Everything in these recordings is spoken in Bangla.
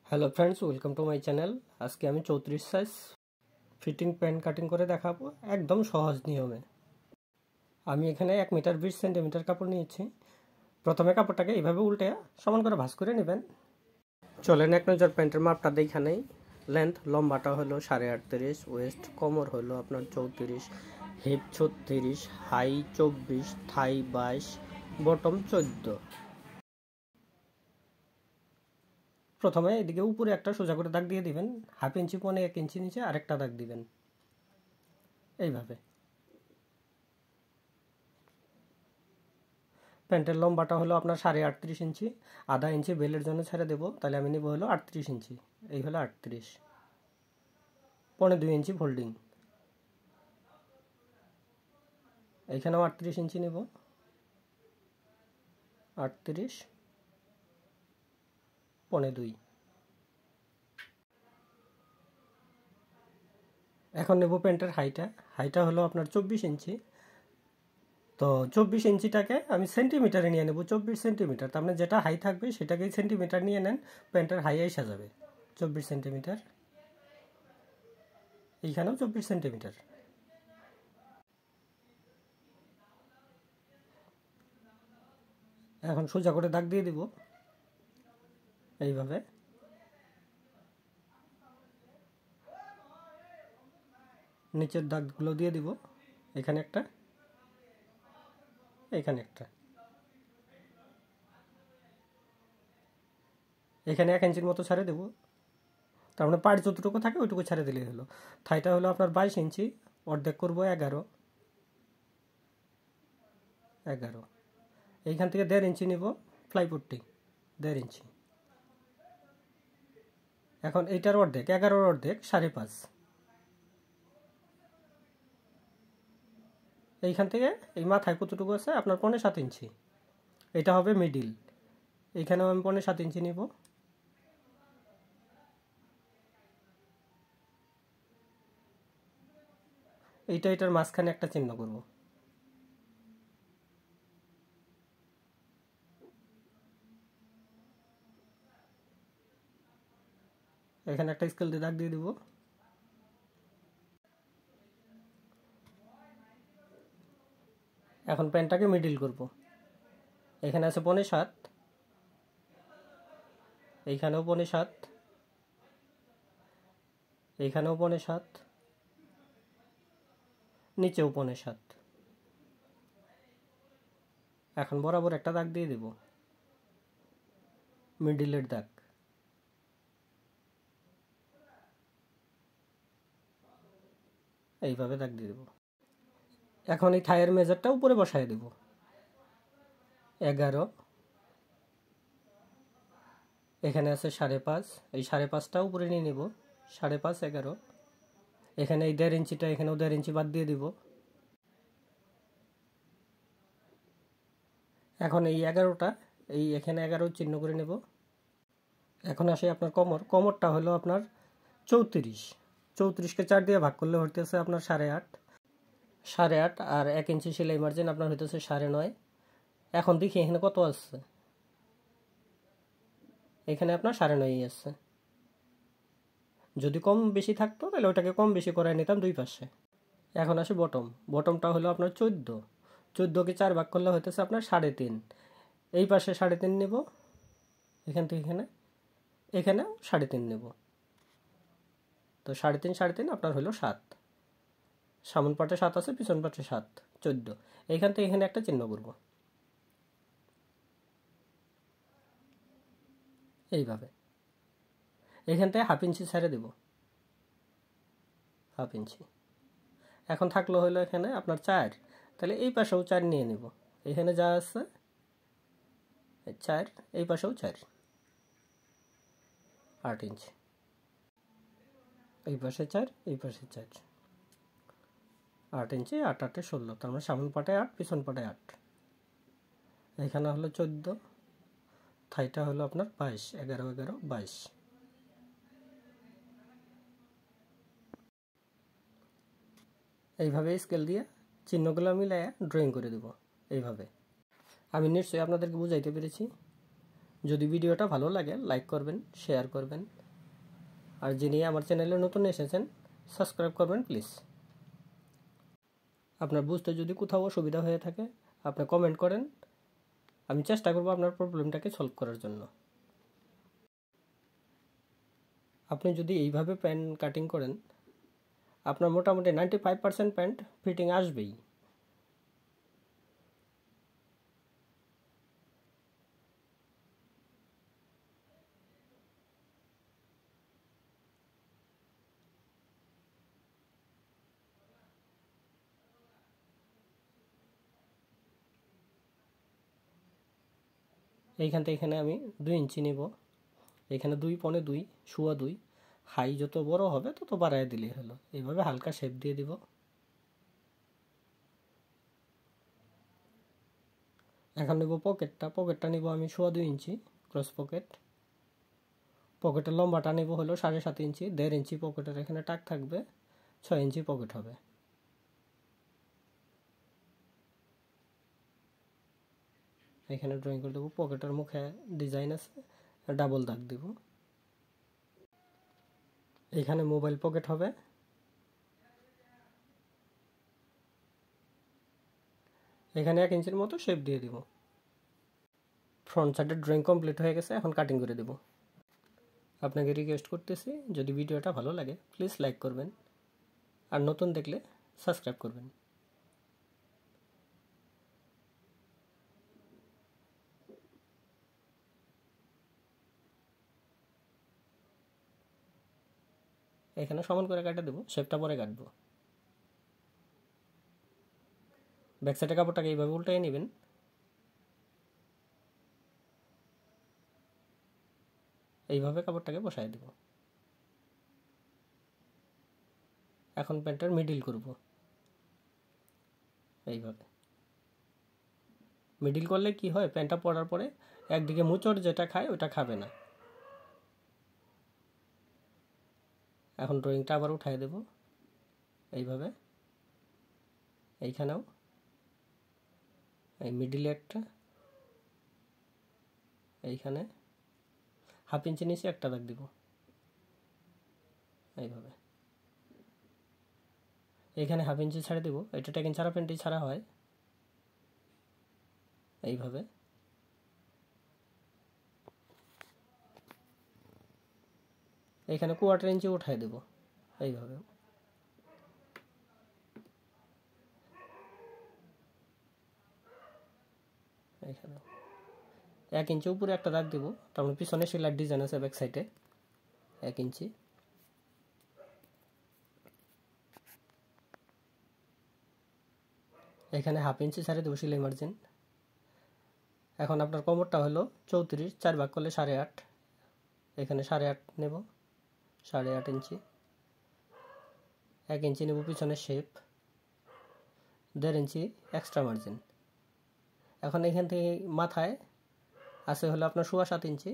Hello friends, welcome to my channel. আজকে আমি 34 সাইজ ফিটিং প্যান্ট কাটিং করে দেখাবো একদম সহজ নিয়মে। আমি এখানে 1 মিটার 20 সেন্টিমিটার কাপড় নিয়েছি। প্রথমে কাপড়টাকে এইভাবে উল্টে সমান করে ভাঁজ করে নেবেন। চলেন এক নজর প্যান্টের মাপটা দেখে নেই। লেন্থ লম্বাটা হলো 38.5, ওয়েস্ট কোমর হলো আপনার 34, হিপ 36, হাই 24, থাই 22, বটম 14। প্রথমে এদিকে উপরে একটা সোজা করে দাগ দিয়ে দিবেন, 1/2 ইঞ্চি পনে 1 ইঞ্চি নিচে আরেকটা দাগ দিবেন এইভাবে। প্যান্টের লম্বাটা হলো আপনার 38.5 ইঞ্চি, আধা ইঞ্চি বেলের জন্য ছেড়ে দেবো, তাহলে আমি নিব হলো 38 ইঞ্চি। এই হলো 38, 2.5 ইঞ্চি ফোল্ডিং, এইখানেও 38 ইঞ্চি নেব, 38, 2.5। এখন নেব প্যান্টের হাইটা হলো আপনার 24 ইঞ্চি। তো 24 ইঞ্চিটাকে আমি সেন্টিমিটারে নিয়ে নেব, 24 সেন্টিমিটার। তার মানে যেটা হাই থাকবে সেটাকেই সেন্টিমিটার নিয়ে নেন, প্যান্টের হাই এসে যাবে 24 সেন্টিমিটার। এইখানেও 24 সেন্টিমিটার। এখন সোজা করে দাগ দিয়ে দিব এইভাবে। নিচের দাগগুলো দিয়ে দিব, এখানে একটা, এখানে একটা, এখানে 1 ইঞ্চির মতো ছাড়ে দেবো। তার মানে পাড় যতটুকু থাকে ওইটুকু ছেড়ে দিলেই হলো। থাইটা হলো আপনার 22 ইঞ্চি, অর্ধেক করবো 11। এইখান থেকে 1.5 ইঞ্চি নিব ফ্লাইপুটটি, 1.5 ইঞ্চি। এখন এইটার অর্ধেক, 11-র অর্ধেক 5.5। এইখান থেকে এই মাথায় কতটুকু আছে আপনার 7.5 ইঞ্চি, এটা হবে মিডিল। এইখানেও আমি 7.5 ইঞ্চি নিব। এটার মাঝখানে একটা চিহ্ন করব। এখানে একটা স্কেল দিয়ে দাগ দিয়ে দিব। এখন প্যান্টটাকে মিডিল করব। এখানে আছে 7.5, এইখানেও 7.5, এইখানেও 7.5, নিচেও 7.5। এখন বরাবর একটা দাগ দিয়ে দেব, মিডিলের দাগ। এইভাবে দাগ দিয়ে দেব। এখন এই থাইয়ের মেজারটা উপরে বসায় দেব, 11। এখানে আছে 5.5, এই 5.5টা উপরে নিয়ে নেব, 5.5, 11। এখানে এই 1.5 ইঞ্চিটা, এখানেও 1.5 ইঞ্চি বাদ দিয়ে দিব। এখন এই 11টা, এই এখানে 11 চিহ্ন করে নেব। এখন আসে আপনার কোমরটা হলো আপনার 34, 34কে 4 দিয়ে ভাগ করলে হইতেছে আপনার 8.5, 8.5 আর 1 ইঞ্চি সেলাই মার্জিন আপনার হইতেছে 9.5। এখন দেখি এখানে কত আছে, এখানে আপনার 9.5 আছে। যদি কম বেশি থাকতো তাহলে ওটাকে কম বেশি করাই নিতাম দুই পাশে। এখন আসে বটমটা হলো আপনার 14, 14কে 4 ভাগ করলে হইতেছে আপনার 3.5। এই পাশে 3.5 নেব, এখান থেকে এখানেও 3.5 নেব। তো 3.5 আপনার হলো 7। সামন পাটে 7 আছে, পিছন পাটে 7, 14। এইখান থেকে এখানে একটা চিহ্ন করব এইভাবে। এখান থেকে 1/2 ইঞ্চি ছেড়ে দেব, 1/2 ইঞ্চি। এখন থাকলো হলো এখানে আপনার 4, তাহলে এই পাশেও 4 নিয়ে নেব। এখানে যা আছে 4, এই পাশেও 4, 8 ইঞ্চি। এই পাশে 4, এই পাশে 4, 8 ইঞ্চি। 8 8 16, তার মানে সামন পাটে 8, পিছন পাটে 8। এখানে হলো 14, থাইটা হলো আপনার 22, 11 11 22। এইভাবে স্কেল দিয়ে চিহ্নগুলো মিলাইয়া ড্রয়িং করে দেব এইভাবে। আমি নিশ্চয়ই আপনাদেরকে বুঝাইতে পেরেছি। যদি ভিডিওটা ভালো লাগে লাইক করবেন, শেয়ার করবেন, আর যিনি আমার চ্যানেলে নতুন এসেছেন সাবস্ক্রাইব করবেন প্লিজ। আপনার বুঝতে যদি কোথাও অসুবিধা হয়ে থাকে আপনি কমেন্ট করেন, আমি চেষ্টা করব আপনার প্রবলেমটাকে সলভ করার জন্য। আপনি যদি এইভাবে প্যান্ট কাটিং করেন আপনার মোটামুটি 95% প্যান্ট ফিটিং আসবেই। এইখান থেকে এখানে আমি 2 ইঞ্চি নেব, এখানে 2.2 সোয়া 2, হাই যত বড় হবে তত বাড়ায় দিলেই হলো। এইভাবে হালকা শেপ দিয়ে দিব। এখন নেব পকেটটা নেব আমি সোয়া 2 ইঞ্চি ক্রস পকেট। পকেটের লম্বাটা নেব হলো 7.5 ইঞ্চি, 1.5 ইঞ্চি পকেটের এখানে টাক থাকবে, 6 ইঞ্চি পকেট হবে। এখানে ড্রয়িং করে দেবো, পকেটের মুখে ডিজাইন আছে, ডাবল দাগ দিব। এখানে মোবাইল পকেট হবে, এখানে 1 ইঞ্চির মতো শেপ দিয়ে দিব। ফ্রন্ট সাইডের ড্রয়িং কমপ্লিট হয়ে গেছে, এখন কাটিং করে দেব। আপনাকে রিকোয়েস্ট করতেছি যদি ভিডিওটা ভালো লাগে প্লিজ লাইক করবেন, আর নতুন দেখলে সাবস্ক্রাইব করবেন। এখানে সমান করে কাটে দেবো, শেপটা পরে কাটবো। ব্যাক সাইডের কাপড়টাকে এইভাবে উল্টাই নেবেন, এইভাবে কাপড়টাকে বসায় দেব। এখন প্যান্টের মিডিল করব, এইভাবে মিডিল করলে কি হয়, প্যান্টটা পরার পরে একদিকে মুচড় যেটা খায় ওটা খাবে না। এখন ড্রয়িংটা আবার উঠাই দেব, এইভাবে এইখানেও এই মিডিলে একটা, এইখানে 1/2 ইঞ্চি নিচে একটা দাগ দিব, এইভাবে। এইখানে 1/2 ইঞ্চি ছাড়ে দেব, এটা টেকিং ছাড়া প্যান্টই ছাড়া হয়, এইভাবে। এইখানে 1/4 ইঞ্চি উঠাই দেব, এইভাবে। এইখানে 1 ইঞ্চি উপরে একটা দাগ দেব, তারপর পিছনে সেলার ডিজাইন আছে ব্যাক সাইডে 1 ইঞ্চি। এখানে 1/2 ইঞ্চি ছাড়ে দেবো সেলাই মার্জিন। এখন আপনার কোমরটা হলো 34, 4 ভাগ করলে 8.5, এখানে 8.5 নেব, 8.5 ইঞ্চি। 1 ইঞ্চি নেব পিছনের শেপ, 1.5 ইঞ্চি এক্সট্রা মার্জিন। এখন এখান থেকে মাথায় আছে হলো আপনার 7.25 ইঞ্চি,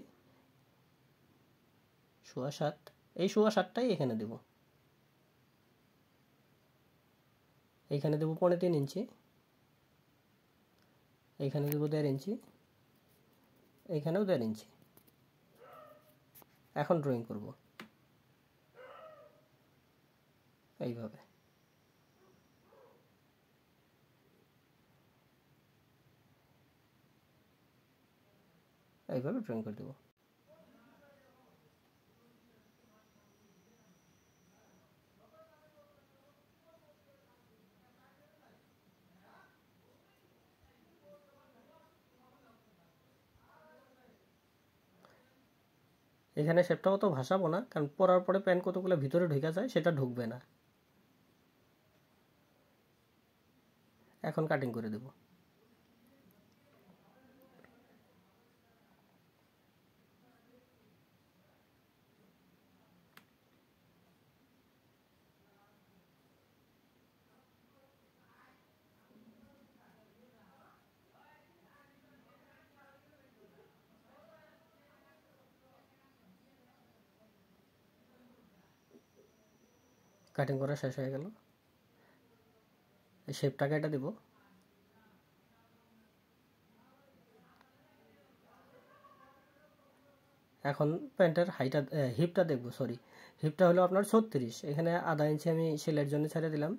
7.25, এই 7.25টাই এখানে দেব। এইখানে দেব 3.5 ইঞ্চি, এইখানে দেব 1.5 ইঞ্চি, এইখানেও 1.5 ইঞ্চি। এখন ড্রয়িং করব এইভাবে। এইভাবে ড্রয়িং করে দেব। এখানে শেপটাও তো ভাসাবো না, কারণ পরার পরে প্যান্ট কতগুলো ভিতরে ঢুকে যায় সেটা ঢুকবে না। এখন কাটিং করে দেব। কাটিং করা শেষ হয়ে গেল, এই শেপটাকে এটা দেব। এখন প্যান্টের হিপটা দেখব। সরি, হিপটা হলো আপনার 36, এখানে আধা ইঞ্চি আমি সেলাইয়ের জন্য ছেড়ে দিলাম,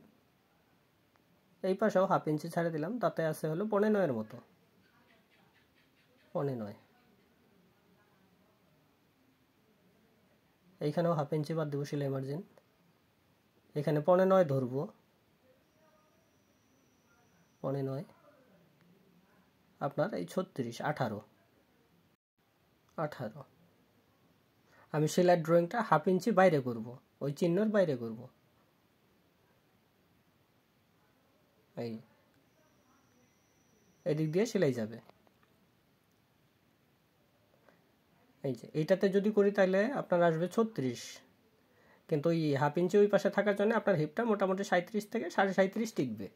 এই পাশেও হাফ ইঞ্চি ছেড়ে দিলাম, তাতে আছে হলো 9.5 মতো, 9.5। এইখানেও হাফ ইঞ্চি বাদ দেবো সেলাই মার্জিন, এখানে 9.5 ধরবো, 9.5 আপনার এই 36, 18। আমি সেলাইয়ের ড্রয়িংটা হাফ ইঞ্চি বাইরে করব, ওই চিহ্নর বাইরে করব। এই এদিক দিয়ে সেলাই যাবে। এই যে এইটাতে যদি করি তাহলে আপনার আসবে 36, কিন্তু ওই হাফ ইঞ্চি ওই পাশে থাকার জন্য আপনার হিপটা মোটামুটি 37 থেকে 37.5 টিকবে।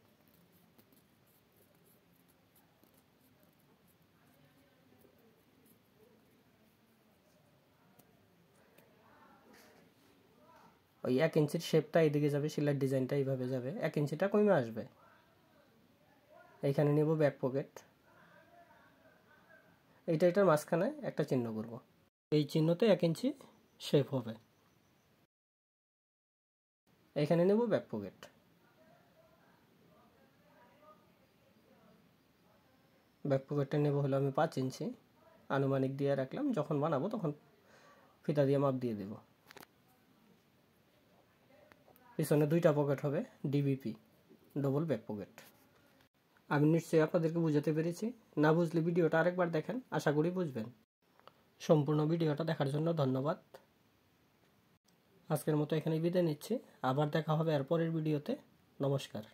ওই 1 ইঞ্চির শেপটা এইদিকে যাবে, সেলাইয়ের ডিজাইনটা এইভাবে যাবে, 1 ইঞ্চিটা কমে আসবে। এইখানে নেব ব্যাক পকেট, এটার মাঝখানে একটা চিহ্ন করব, এই চিহ্নতে 1 ইঞ্চি শেপ হবে। এখানে নেব ব্যাক পকেট, ব্যাক পকেটটা নেব হলো আমি 5 ইঞ্চি আনুমানিক দিয়ে রাখলাম, যখন বানাবো তখন ফিতা দিয়ে মাপ দিয়ে দেব। পিছনে 2টা পকেট হবে, ডিবিপি, ডবল ব্যাক পকেট। আমি নিশ্চয়ই আপনাদেরকে বুঝাতে পেরেছি, না বুঝলে ভিডিওটা আরেকবার দেখেন, আশা করি বুঝবেন। সম্পূর্ণ ভিডিওটা দেখার জন্য ধন্যবাদ। আজকের মতো এখানেই বিদায় নিচ্ছি, আবার দেখা হবে এর পরের ভিডিওতে। নমস্কার।